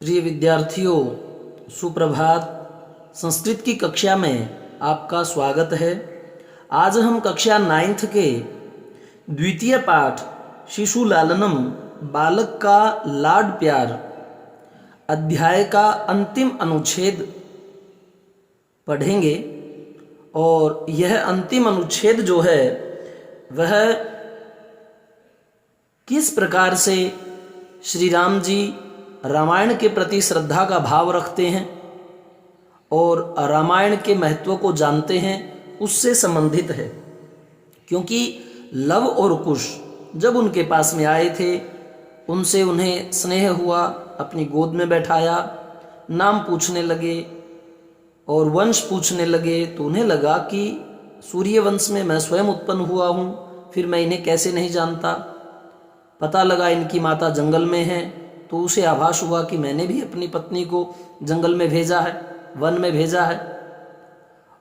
प्रिय विद्यार्थियों, सुप्रभात। संस्कृत की कक्षा में आपका स्वागत है। आज हम कक्षा 9th के द्वितीय पाठ शिशु लालनम बालक का लाड प्यार अध्याय का अंतिम अनुच्छेद पढ़ेंगे। और यह अंतिम अनुच्छेद जो है वह किस प्रकार से श्री राम जी रामायण के प्रति श्रद्धा का भाव रखते हैं और रामायण के महत्व को जानते हैं, उससे संबंधित है। क्योंकि लव और कुश जब उनके पास में आए थे, उनसे उन्हें स्नेह हुआ, अपनी गोद में बैठाया, नाम पूछने लगे और वंश पूछने लगे, तो उन्हें लगा कि सूर्य वंश में मैं स्वयं उत्पन्न हुआ हूँ, फिर मैं इन्हें कैसे नहीं जानता। पता लगा इनकी माता जंगल में है, तो उसे आभास हुआ कि मैंने भी अपनी पत्नी को जंगल में भेजा है, वन में भेजा है।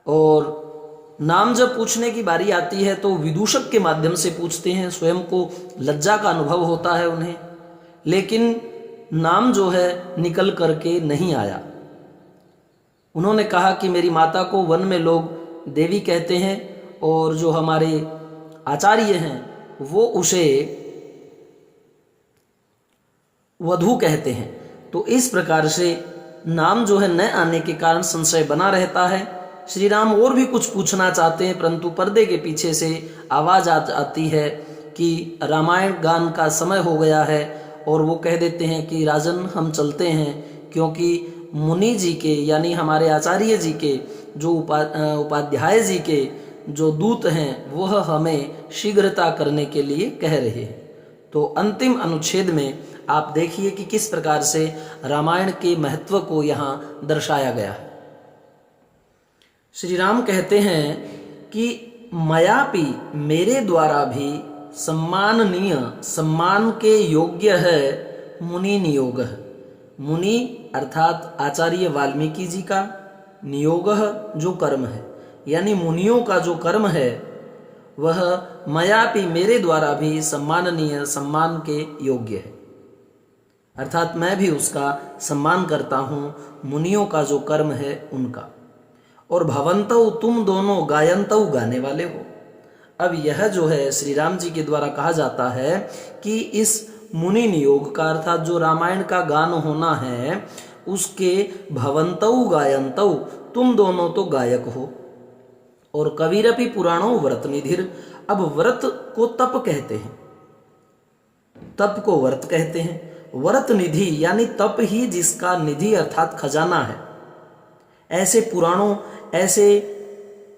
और नाम जब पूछने की बारी आती है तो विदूषक के माध्यम से पूछते हैं, स्वयं को लज्जा का अनुभव होता है उन्हें, लेकिन नाम जो है निकल करके नहीं आया। उन्होंने कहा कि मेरी माता को वन में लोग देवी कहते हैं और जो हमारे आचार्य हैं वो उसे वधू कहते हैं। तो इस प्रकार से नाम जो है न आने के कारण संशय बना रहता है। श्री राम और भी कुछ पूछना चाहते हैं, परंतु पर्दे के पीछे से आवाज आती है कि रामायण गान का समय हो गया है, और वो कह देते हैं कि राजन हम चलते हैं, क्योंकि मुनि जी के यानी हमारे आचार्य जी के जो उपाध्याय जी के जो दूत हैं वह हमें शीघ्रता करने के लिए कह रहे हैं। तो अंतिम अनुच्छेद में आप देखिए कि किस प्रकार से रामायण के महत्व को यहाँ दर्शाया गया है। श्री राम कहते हैं कि मयापि मेरे द्वारा भी सम्माननीय सम्मान के योग्य है मुनि नियोग। मुनि अर्थात आचार्य वाल्मीकि जी का, नियोग जो कर्म है, यानी मुनियों का जो कर्म है वह मयापि मेरे द्वारा भी सम्माननीय सम्मान के योग्य है, अर्थात मैं भी उसका सम्मान करता हूँ, मुनियों का जो कर्म है उनका। और भवंतौ तुम दोनों गायंतौ गाने वाले हो। अब यह जो है श्री राम जी के द्वारा कहा जाता है कि इस मुनि नियोग का अर्थात जो रामायण का गान होना है उसके भवंतौ गायंतौ तुम दोनों तो गायक हो। और कविरपि पुराणों व्रत निधिर। अब व्रत को तप कहते हैं, तप को व्रत कहते हैं। व्रत निधि यानी तप ही जिसका निधि अर्थात खजाना है। ऐसे पुराणों, ऐसे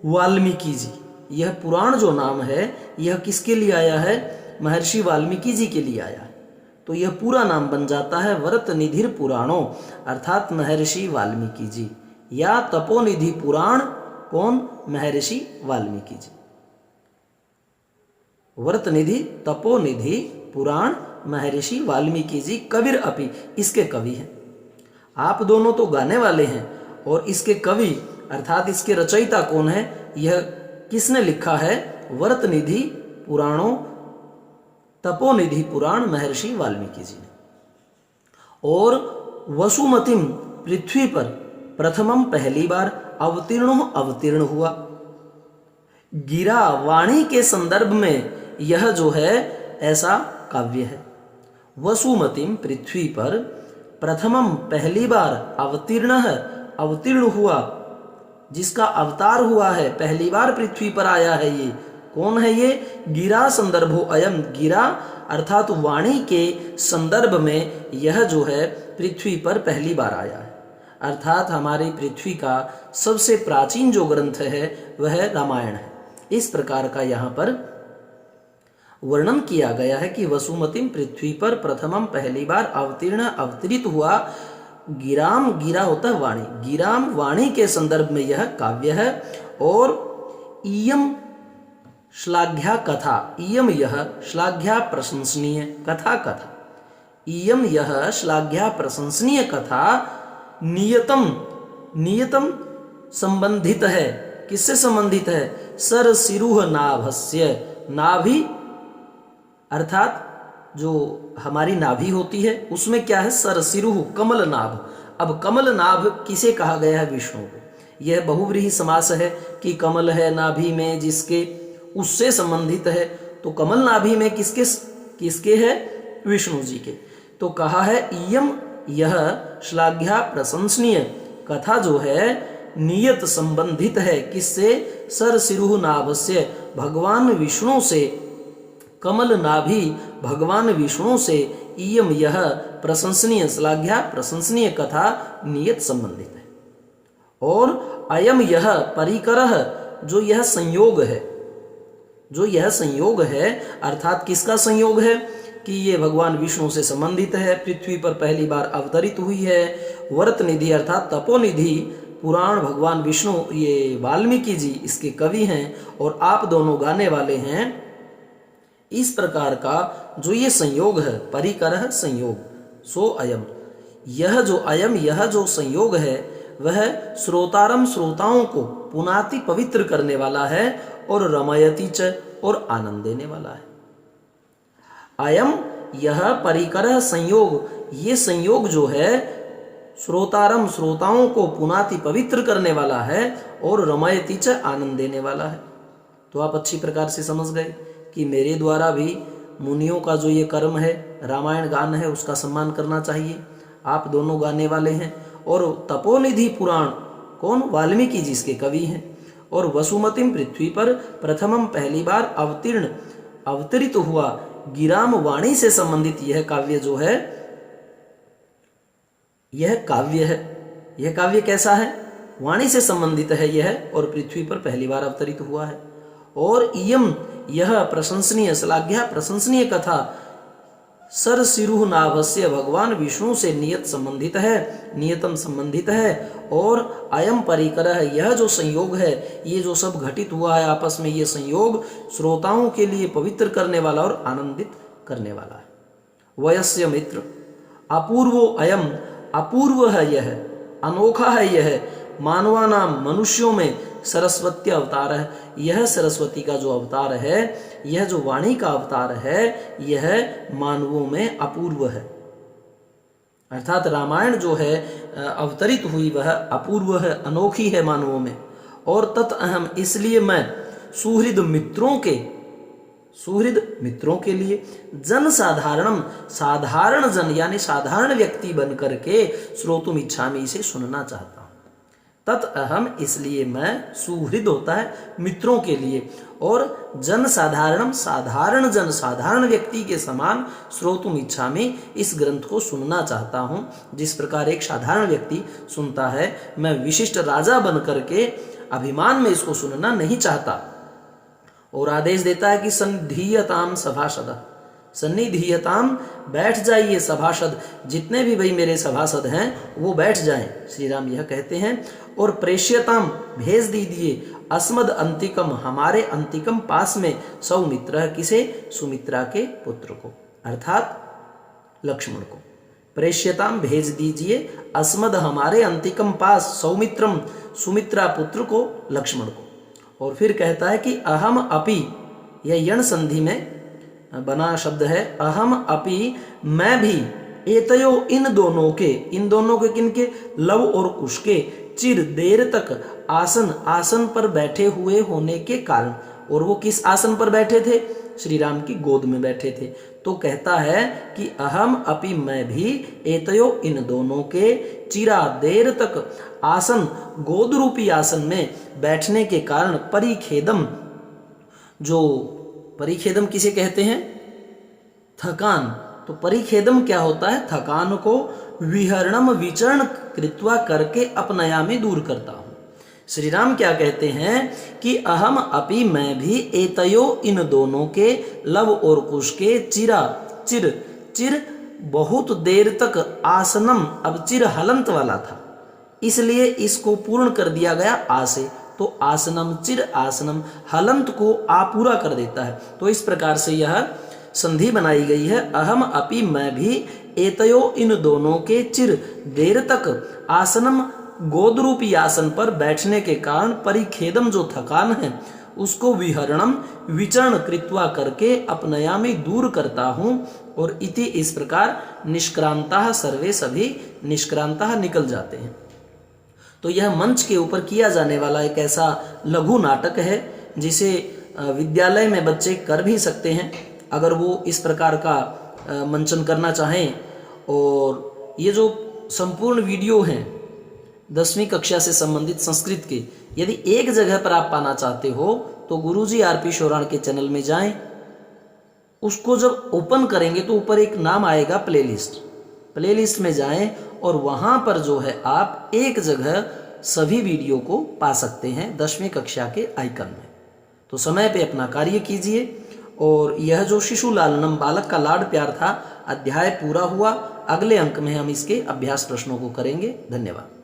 वाल्मीकि जी, यह पुराण जो नाम है यह किसके लिए आया है? महर्षि वाल्मीकि जी के लिए आया है। तो यह पूरा नाम बन जाता है व्रत निधिर पुराणों, अर्थात महर्षि वाल्मीकि जी, या तपोनिधि पुराण कौन? महर्षि वाल्मीकि जी। व्रत निधि तपोनिधि पुराण महर्षि वाल्मीकि जी कविर अपि, इसके कवि हैं। आप दोनों तो गाने वाले हैं, और इसके कवि अर्थात इसके रचयिता कौन है? यह किसने लिखा है? व्रत निधि पुराणों तपोनिधि पुराण महर्षि वाल्मीकि जी ने। और वसुमतिम पृथ्वी पर प्रथमम पहली बार अवतीर्ण हुआ। गिरा वाणी के संदर्भ में यह जो है ऐसा काव्य है। वसुमतिम पृथ्वी पर प्रथमम पहली बार अवतीर्ण हुआ, जिसका अवतार हुआ है, पहली बार पृथ्वी पर आया है। ये कौन है? ये गिरा संदर्भो अयम। गिरा अर्थात वाणी के संदर्भ में यह जो है पृथ्वी पर पहली बार आया है। अर्थात हमारी पृथ्वी का सबसे प्राचीन जो ग्रंथ है वह रामायण है। इस प्रकार का यहाँ पर वर्णन किया गया है कि वसुमतिम पृथ्वी पर प्रथमम पहली बार अवतरित हुआ। गिराम, गिरा होता है वाणी, गिराम वाणी के संदर्भ में यह काव्य है। और इयम श्लाघ्या कथा, इयम यह श्लाघ्या प्रशंसनीय कथा, इयम यह श्लाघ्या प्रशंसनीय कथा नियतम संबंधित है। किससे संबंधित है? सर सिरुह नाभस्य, नाभि अर्थात जो हमारी नाभि होती है उसमें क्या है, सरसिरुह कमल नाभ। अब कमल नाभ किसे कहा गया है, विष्णु को। यह बहुव्रीहि समास है कि कमल है नाभि में जिसके, उससे संबंधित है। तो कमल नाभि में किसके किसके है, विष्णु जी के। तो कहा है इयम, यह श्लाघ्या प्रशंसनीय कथा जो है नियत संबंधित है किससे, सरसिरुह नाभस्य, भगवान विष्णु से, कमल नाभि भगवान विष्णु से, इयम यह प्रशंसनीय, श्लाघ्या प्रशंसनीय कथा नियत संबंधित है। और अयम यह परिकरः, जो यह संयोग है, जो यह संयोग है अर्थात किसका संयोग है कि ये भगवान विष्णु से संबंधित है, पृथ्वी पर पहली बार अवतरित हुई है। व्रत निधि अर्थात तपोनिधि पुराण भगवान विष्णु, ये वाल्मीकि जी इसके कवि हैं और आप दोनों गाने वाले हैं। इस प्रकार का जो ये संयोग है, परिकरः संयोग, सो अयम, यह जो अयम, यह जो संयोग है वह श्रोतारम, श्रोताओं को पुनाति पवित्र करने वाला है और रमयति च, और आनंद देने वाला है। अयम यह परिकरः संयोग, ये संयोग जो है श्रोतारम, श्रोताओं को पुनाति पवित्र करने वाला है और रमयति च, आनंद देने वाला है। तो आप अच्छी प्रकार से समझ गए कि मेरे द्वारा भी मुनियों का जो ये कर्म है, रामायण गान है, उसका सम्मान करना चाहिए। आप दोनों गाने वाले हैं। और तपोनिधि पुराण कौन, वाल्मीकि जी इसके कवि हैं। और वसुमतिम, पृथ्वी पर प्रथमम पहली बार अवतरित हुआ गिराम वाणी से संबंधित यह काव्य जो है, यह काव्य है। यह काव्य कैसा है, वाणी से संबंधित है यह, और पृथ्वी पर पहली बार अवतरित हुआ है। और इयम यह प्रशंसनीय, श्लाघ्या प्रशंसनीय कथा सरसिरुह नाभस्य, भगवान विष्णु से नियत संबंधित है, नियतम संबंधित है। और अयम परिकरः, यह जो संयोग है, ये जो सब घटित हुआ है आपस में, ये संयोग श्रोताओं के लिए पवित्र करने वाला और आनंदित करने वाला है। वयस्य मित्र अपूर्वो अयम, अपूर्व है यह, अनोखा है यह, मानवानाम, मनुष्यों में सरस्वती अवतार है। यह सरस्वती का जो अवतार है, यह जो वाणी का अवतार है, यह मानवों में अपूर्व है। अर्थात रामायण जो है अवतरित हुई वह अपूर्व है, अनोखी है मानवों में। और तत्अहम, इसलिए मैं सुहृद मित्रों के लिए जन साधारणम, साधारण जन यानी साधारण व्यक्ति बन करके श्रोतुम इच्छामि, इसे सुनना चाहता हूं। तत्अहम, इसलिए मैं, सुहृद होता है मित्रों के लिए, और जन साधारणम, साधारण जन, साधारण व्यक्ति के समान श्रोतुम इच्छामि, इस ग्रंथ को सुनना चाहता हूं। जिस प्रकार एक साधारण व्यक्ति सुनता है, मैं विशिष्ट राजा बन करके अभिमान में इसको सुनना नहीं चाहता। और आदेश देता है कि सन्निधीयताम सभासद, सन्निधीयताम, बैठ जाइए सभासद, जितने भी भाई मेरे सभासद हैं वो बैठ जाएं, श्री राम यह कहते हैं। और प्रेष्यताम, भेज दीजिए, अस्मद अंतिकम, हमारे अंतिकम पास में, सौमित्र, किसे, सुमित्रा के पुत्र को, अर्थात लक्ष्मण को। प्रेष्यताम, भेज दीजिए, अस्मद, हमारे अंतिकम पास, सौमित्रम, सुमित्रा पुत्र को, लक्ष्मण को। और फिर कहता है कि अहम अपि, यह यण संधि में बना शब्द है, अहम अपि, मैं भी, एतयो, इन दोनों के किनके, लव और कुश के, चिर देर तक, आसन, आसन पर बैठे हुए होने के कारण। और वो किस आसन पर बैठे थे, श्री राम की गोद में बैठे थे। तो कहता है कि अहम अपि, मैं भी, एतयो, इन दोनों के, चिरा देर तक, आसन, गोद रूपी आसन में बैठने के कारण, परिखेदम, जो परिखेदम किसे कहते हैं, थकान। तो परिखेदम क्या होता है, थकान को, विहरणम, विचरण कृत्वा, करके अपनयामी, दूर करता हूं। श्री राम क्या कहते हैं कि अहम अपि, मैं भी, एतयो, इन दोनों के, लव और कुश के, चिर बहुत देर तक, आसनम, अब चिर हलंत वाला था इसलिए इसको पूर्ण कर दिया गया आ से, तो आसनम, चिर आसनम, हलंत को आ पूरा कर देता है। तो इस प्रकार से यह संधि बनाई गई है, अहम अपि, मैं भी, एतयो, इन दोनों के, चिर देर तक, आसनम, गोद रूपी आसन पर बैठने के कारण, परिखेदम, जो थकान है, उसको विहरणम विचरण कृत्वा करके अपनयामी दूर करता हूँ। और इति इस प्रकार निष्क्रांता सर्वे सभी निष्क्रांता निकल जाते हैं। तो यह मंच के ऊपर किया जाने वाला एक ऐसा लघु नाटक है जिसे विद्यालय में बच्चे कर भी सकते हैं अगर वो इस प्रकार का मंचन करना चाहें। और ये जो संपूर्ण वीडियो हैं 10वीं कक्षा से संबंधित संस्कृत के, यदि एक जगह पर आप पाना चाहते हो तो गुरुजी आरपी शोराण के चैनल में जाएं। उसको जब ओपन करेंगे तो ऊपर एक नाम आएगा प्लेलिस्ट में जाएं और वहां पर जो है आप एक जगह सभी वीडियो को पा सकते हैं 10वीं कक्षा के आइकन में। तो समय पे अपना कार्य कीजिए। और यह जो शिशु लालनम बालक का लाड प्यार था अध्याय पूरा हुआ। अगले अंक में हम इसके अभ्यास प्रश्नों को करेंगे। धन्यवाद।